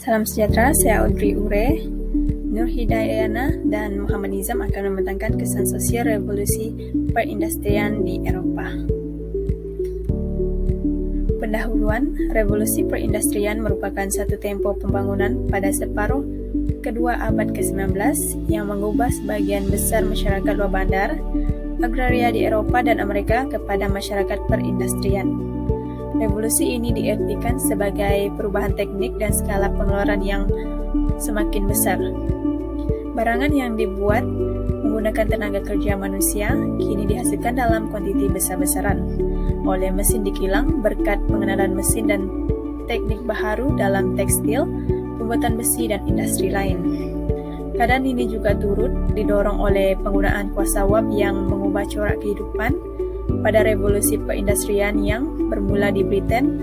Salam sejahtera, saya Audrey Ure, Nur Hidayana, dan Muhammad Nizam akan membentangkan kesan sosial revolusi perindustrian di Eropa. Pendahuluan, revolusi perindustrian merupakan satu tempo pembangunan pada separuh kedua abad ke-19 yang mengubah sebagian besar masyarakat luar bandar, agraria di Eropa dan Amerika kepada masyarakat perindustrian. Revolusi ini diartikan sebagai perubahan teknik dan skala pengeluaran yang semakin besar. Barangan yang dibuat menggunakan tenaga kerja manusia kini dihasilkan dalam kuantiti besar-besaran oleh mesin dikilang berkat pengenalan mesin dan teknik baharu dalam tekstil, pembuatan besi, dan industri lain. Keadaan ini juga turut didorong oleh penggunaan kuasa wab yang mengubah corak kehidupan pada revolusi perindustrian yang bermula di Britain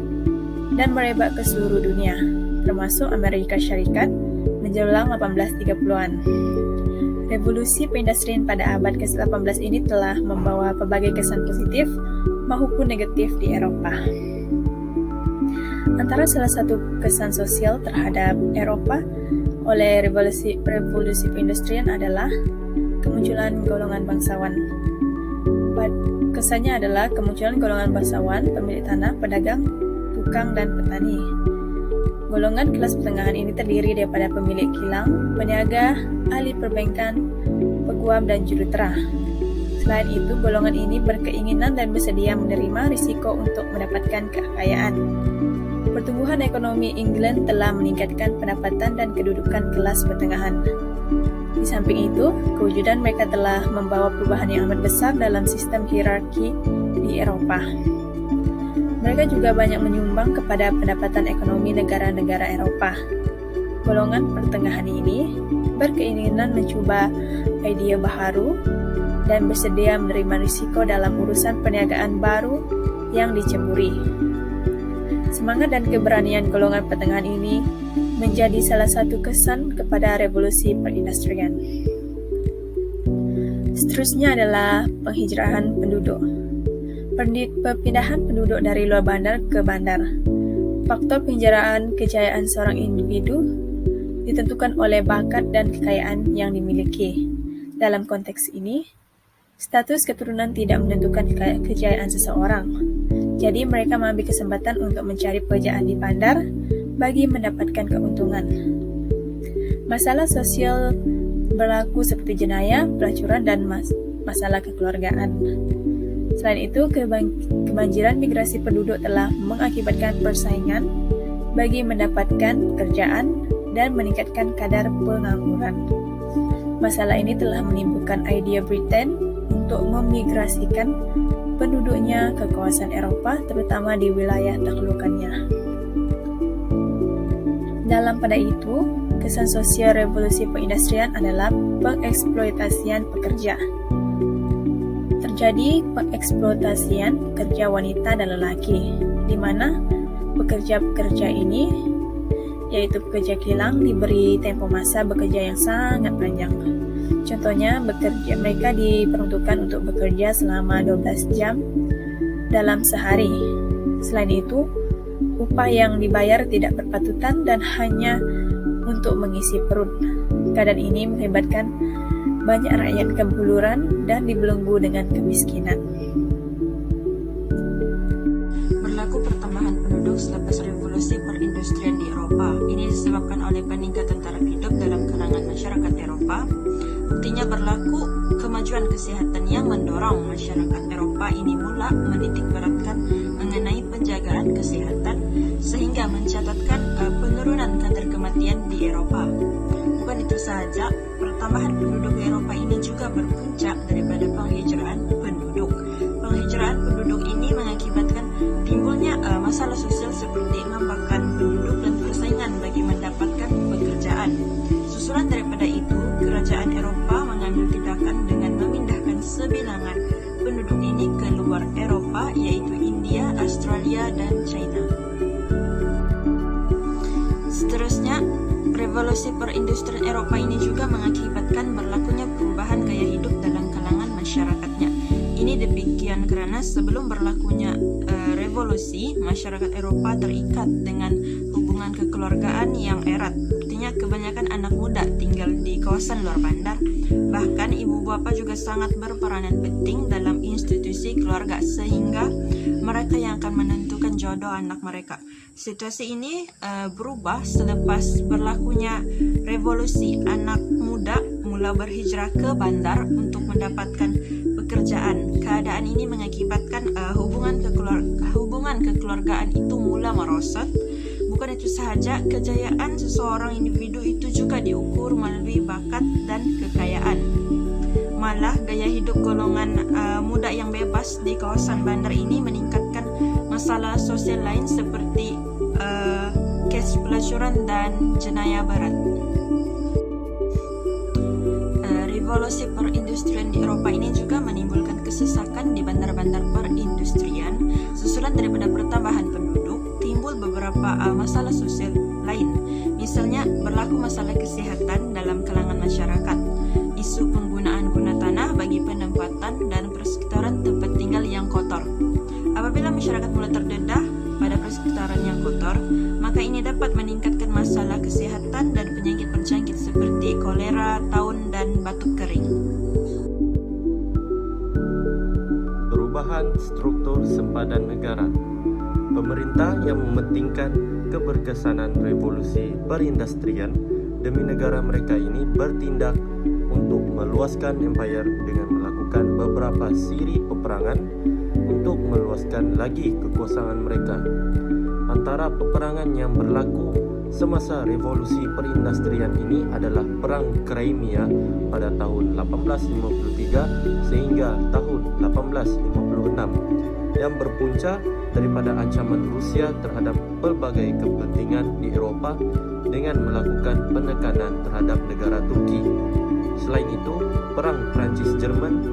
dan merebak ke seluruh dunia, termasuk Amerika Syarikat menjelang 1830-an. Revolusi perindustrian pada abad ke-18 ini telah membawa berbagai kesan positif maupun negatif di Eropa. Antara salah satu kesan sosial terhadap Eropa oleh revolusi perindustrian adalah kemunculan golongan bangsawan. Kesannya adalah kemunculan golongan bangsawan, pemilik tanah, pedagang, tukang, dan petani. Golongan kelas pertengahan ini terdiri daripada pemilik kilang, peniaga, ahli perbankan, peguam, dan jurutera. Selain itu, golongan ini berkeinginan dan bersedia menerima risiko untuk mendapatkan kekayaan. Pertumbuhan ekonomi England telah meningkatkan pendapatan dan kedudukan kelas pertengahan. Di samping itu, kewujudan mereka telah membawa perubahan yang amat besar dalam sistem hierarki di Eropa. Mereka juga banyak menyumbang kepada pendapatan ekonomi negara-negara Eropa. Golongan pertengahan ini berkeinginan mencoba ide baharu dan bersedia menerima risiko dalam urusan perniagaan baru yang diceburi. Semangat dan keberanian golongan pertengahan ini menjadi salah satu kesan kepada revolusi perindustrian. Seterusnya adalah penghijrahan penduduk. Perpindahan penduduk dari luar bandar ke bandar. Faktor penghijrahan kejayaan seorang individu ditentukan oleh bakat dan kekayaan yang dimiliki. Dalam konteks ini, status keturunan tidak menentukan kejayaan seseorang. Jadi mereka mengambil kesempatan untuk mencari pekerjaan di bandar bagi mendapatkan keuntungan. Masalah sosial berlaku seperti jenayah, pelacuran, dan masalah kekeluargaan. Selain itu, kebanjiran migrasi penduduk telah mengakibatkan persaingan bagi mendapatkan pekerjaan dan meningkatkan kadar pengangguran. Masalah ini telah menimbulkan idea Britain untuk memigrasikan penduduknya ke kawasan Eropa, terutama di wilayah taklukannya. Dalam pada itu, kesan sosial revolusi perindustrian adalah pengeksploitasian pekerja. Terjadi pengeksploitasian pekerja wanita dan lelaki, di mana pekerja-pekerja ini, yaitu pekerja kilang, diberi tempo masa bekerja yang sangat panjang. Contohnya, mereka diperuntukkan untuk bekerja selama 12 jam dalam sehari. Selain itu, upah yang dibayar tidak berpatutan dan hanya untuk mengisi perut. Keadaan ini mengakibatkan banyak rakyat kebuluran dan dibelenggu dengan kemiskinan. Berlaku pertambahan penduduk selepas revolusi perindustrian di Eropa. Ini disebabkan oleh peningkatan taraf hidup dalam kalangan masyarakat Eropa. Buktinya berlaku kemajuan kesehatan yang mendorong masyarakat Eropa ini mula menitikberatkan mengenai penjagaan kesehatan sehingga mencatatkan penurunan kadar kematian di Eropa. Bukan itu sahaja, pertambahan penduduk di Eropa ini juga berpuncak daripada penghijraan penduduk. Penghijraan penduduk ini mengakibatkan timbulnya masalah sosial seperti lambakan penduduk dan persaingan bagi mendapatkan pekerjaan. Susulan daripada itu, kerajaan Eropa mengambil tindakan dengan memindahkan sebilangan penduduk ini ke luar Eropa, yaitu India, Australia, dan China. Seterusnya, revolusi perindustrian Eropa ini juga mengakibatkan berlakunya perubahan gaya hidup dalam kalangan masyarakatnya. Ini demikian karena sebelum berlakunya revolusi, masyarakat Eropa terikat dengan hubungan kekeluargaan kekeluargaan yang erat. Artinya kebanyakan anak muda tinggal di kawasan luar bandar. Bahkan ibu bapa juga sangat berperanan penting dalam institusi keluarga, sehingga mereka yang akan menentukan jodoh anak mereka. Situasi ini berubah selepas berlakunya revolusi. Anak muda mula berhijrah ke bandar untuk mendapatkan pekerjaan. Keadaan ini mengakibatkan hubungan kekeluargaan itu mula merosot. Bukan itu sahaja, kejayaan seseorang individu itu juga diukur melalui bakat dan kekayaan. Malah gaya hidup golongan muda yang bebas di kawasan bandar ini meningkatkan masalah sosial lain seperti kes pelacuran dan jenayah berat. Revolusi perindustrian di Eropa ini juga menimbulkan kesesakan di bandar-bandar perindustrian. Susulan daripada pertambahan penduduk, timbul beberapa masalah sosial lain. Misalnya, berlaku masalah kesehatan dalam kalangan masyarakat, isu penggunaan guna tanah bagi penempatan dan persekitaran tempat tinggal yang kotor. Apabila masyarakat mulai terdedah pada persekitaran yang kotor, maka ini dapat meningkatkan masalah kesehatan dan penyakit berjangkit seperti kolera, taun, dan batuk kering. Perubahan struktur sempadan negara. Pemerintah yang mementingkan keberkesanan revolusi perindustrian demi negara mereka ini bertindak untuk meluaskan empayar dengan melakukan beberapa siri peperangan untuk meluaskan lagi kekuasaan mereka. Antara peperangan yang berlaku semasa revolusi perindustrian ini adalah Perang Crimea pada tahun 1853 sehingga tahun 1856 yang berpunca daripada ancaman Rusia terhadap pelbagai kepentingan di Eropah dengan melakukan penekanan terhadap negara Turki. Selain itu, Perang Prancis-Jerman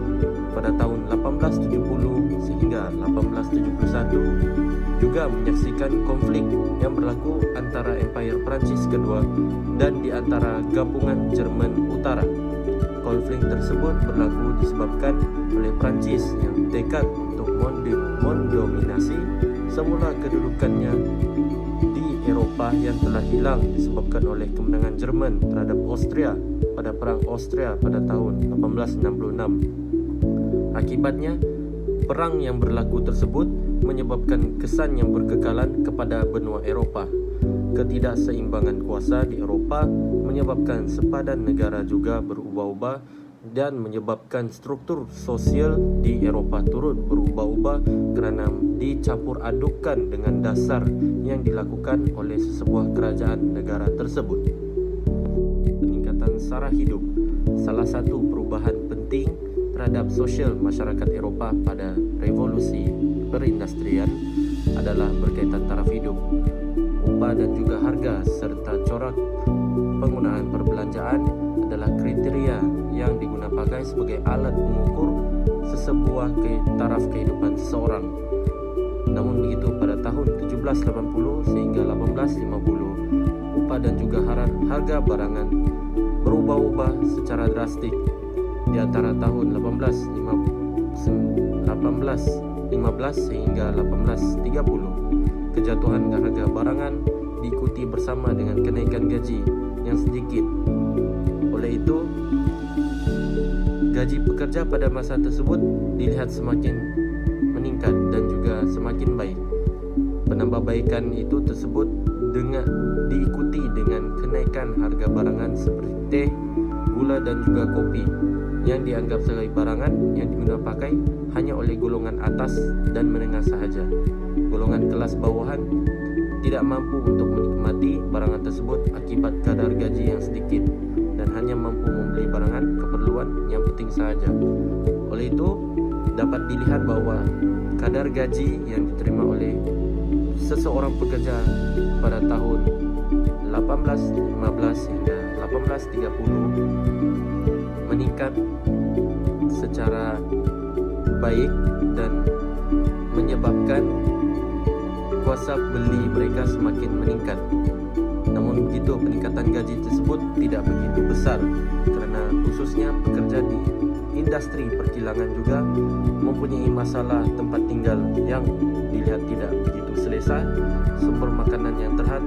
pada tahun 1870 sehingga 1871 juga menyaksikan konflik yang berlaku antara Empire Prancis kedua dan di antara gabungan Jerman Utara. Konflik tersebut berlaku disebabkan oleh Prancis yang tekad untuk mendominasi semula kedudukannya di Eropah yang telah hilang disebabkan oleh kemenangan Jerman terhadap Austria pada Perang Austria pada tahun 1866. Akibatnya, perang yang berlaku tersebut menyebabkan kesan yang berkekalan kepada benua Eropah. Ketidakseimbangan kuasa di Eropah menyebabkan sempadan negara juga berubah-ubah dan menyebabkan struktur sosial di Eropah turut berubah-ubah kerana dicampur adukkan dengan dasar yang dilakukan oleh sesebuah kerajaan negara tersebut. Peningkatan sara hidup. Salah satu perubahan penting terhadap sosial masyarakat Eropah pada revolusi perindustrian adalah berkaitan taraf hidup, upah dan juga harga serta corak penggunaan perbelanjaan adalah kriteria yang digunakan sebagai alat mengukur sesebuah taraf kehidupan seseorang. Namun begitu, pada tahun 1780 sehingga 1850, upah dan juga harga barangan berubah-ubah secara drastik. Di antara tahun 1815 sehingga 1830, kejatuhan harga barangan diikuti bersama dengan kenaikan gaji yang sedikit. Oleh itu, gaji pekerja pada masa tersebut dilihat semakin meningkat dan juga semakin baik. Penambahbaikan itu tersebut diikuti dengan kenaikan harga barangan seperti teh, gula dan juga kopi yang dianggap sebagai barangan yang digunakan pakai hanya oleh golongan atas dan menengah sahaja. Golongan kelas bawahan tidak mampu untuk menikmati barangan tersebut akibat kadar gaji yang sedikit dan hanya mampu membeli barangan keperluan yang penting sahaja. Oleh itu, dapat dilihat bahawa kadar gaji yang diterima oleh seseorang pekerja pada tahun 1815 hingga 1830 meningkat secara baik dan menyebabkan kuasa beli mereka semakin meningkat. Namun begitu, peningkatan gaji tersebut tidak begitu besar kerana khususnya pekerja di industri perkilangan juga mempunyai masalah tempat tinggal yang dilihat tidak begitu selesa. selesa, sumber makanan yang terhad,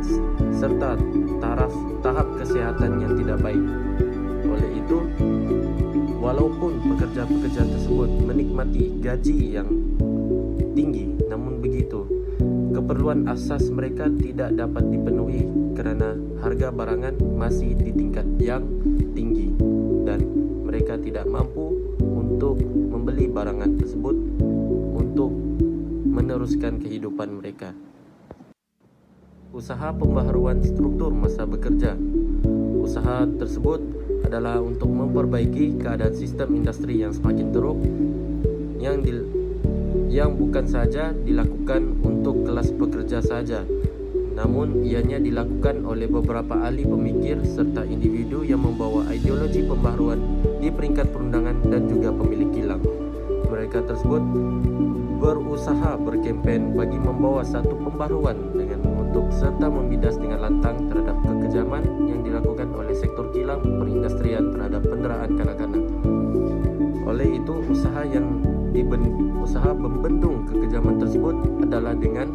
serta tahap kesehatan yang tidak baik. Oleh itu, walaupun pekerja-pekerja tersebut menikmati gaji yang tinggi, namun begitu, keperluan asas mereka tidak dapat dipenuhi kerana harga barangan masih di tingkat yang tinggi dan mereka tidak mampu untuk membeli barangan tersebut untuk meneruskan kehidupan mereka. Usaha pembaharuan struktur masa bekerja. Usaha tersebut adalah untuk memperbaiki keadaan sistem industri yang semakin teruk yang bukan saja dilakukan untuk kelas pekerja saja, namun ianya dilakukan oleh beberapa ahli pemikir serta individu yang membawa ideologi pembaharuan di peringkat perundangan dan juga pemilik kilang. Mereka tersebut berusaha berkempen bagi membawa satu pembaharuan dengan mengutuk serta membidas dengan lantang terhadap kekejaman yang dilakukan oleh sektor kilang perindustrian terhadap penderaan kanak-kanak. Oleh itu, usaha membendung kekejaman tersebut adalah dengan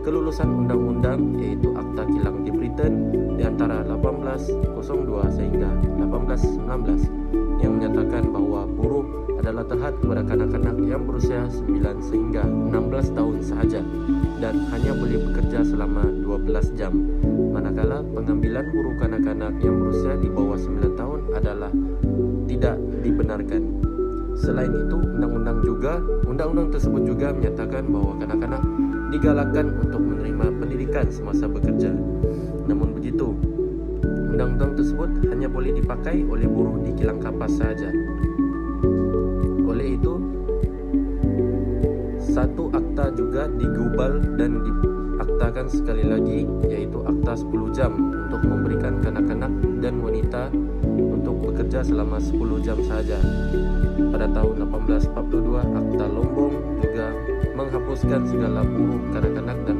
kelulusan undang-undang iaitu Akta Kilang di Britain di antara 1802 sehingga 1819 yang menyatakan bahawa buruh adalah terhad kepada kanak-kanak yang berusia 9 sehingga 16 tahun sahaja dan hanya boleh bekerja selama 12 jam, manakala pengambilan buruh kanak-kanak yang berusia di bawah 9 tahun adalah tidak dibenarkan. Selain itu, undang-undang tersebut juga menyatakan bahawa kanak-kanak digalakkan untuk menerima pendidikan semasa bekerja. Namun begitu, undang-undang tersebut hanya boleh dipakai oleh buruh di kilang kapas sahaja. Oleh itu, satu akta juga digubal dan diaktakan sekali lagi, iaitu Akta 10 jam untuk memberikan kanak-kanak dan wanita untuk bekerja selama 10 jam sahaja. Pada tahun 1842, Akta Lombong juga menghapuskan segala buruh kanak-kanak dan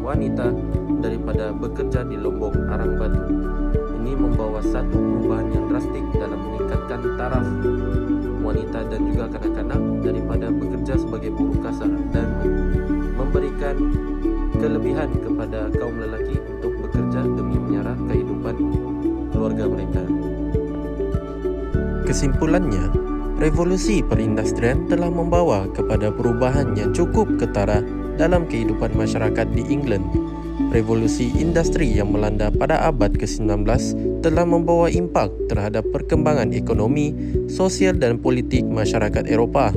wanita daripada bekerja di Lombong Arang Batu. Ini membawa satu perubahan yang drastik dalam meningkatkan taraf wanita dan juga kanak-kanak daripada bekerja sebagai buruh kasar dan memberikan kelebihan kepada kaum lelaki untuk bekerja demi menyara kehidupan keluarga mereka. Kesimpulannya, revolusi perindustrian telah membawa kepada perubahan yang cukup ketara dalam kehidupan masyarakat di England. Revolusi industri yang melanda pada abad ke-19 telah membawa impak terhadap perkembangan ekonomi, sosial dan politik masyarakat Eropah.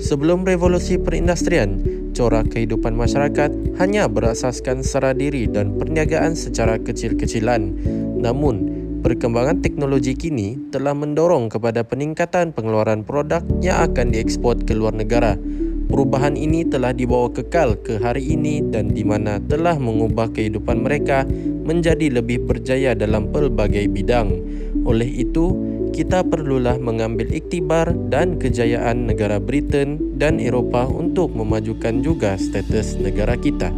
Sebelum revolusi perindustrian, corak kehidupan masyarakat hanya berasaskan sara diri dan perniagaan secara kecil-kecilan. Namun, perkembangan teknologi kini telah mendorong kepada peningkatan pengeluaran produk yang akan diekspor ke luar negara. Perubahan ini telah dibawa kekal ke hari ini dan di mana telah mengubah kehidupan mereka menjadi lebih berjaya dalam pelbagai bidang. Oleh itu, kita perlulah mengambil iktibar dan kejayaan negara Britain dan Eropah untuk memajukan juga status negara kita.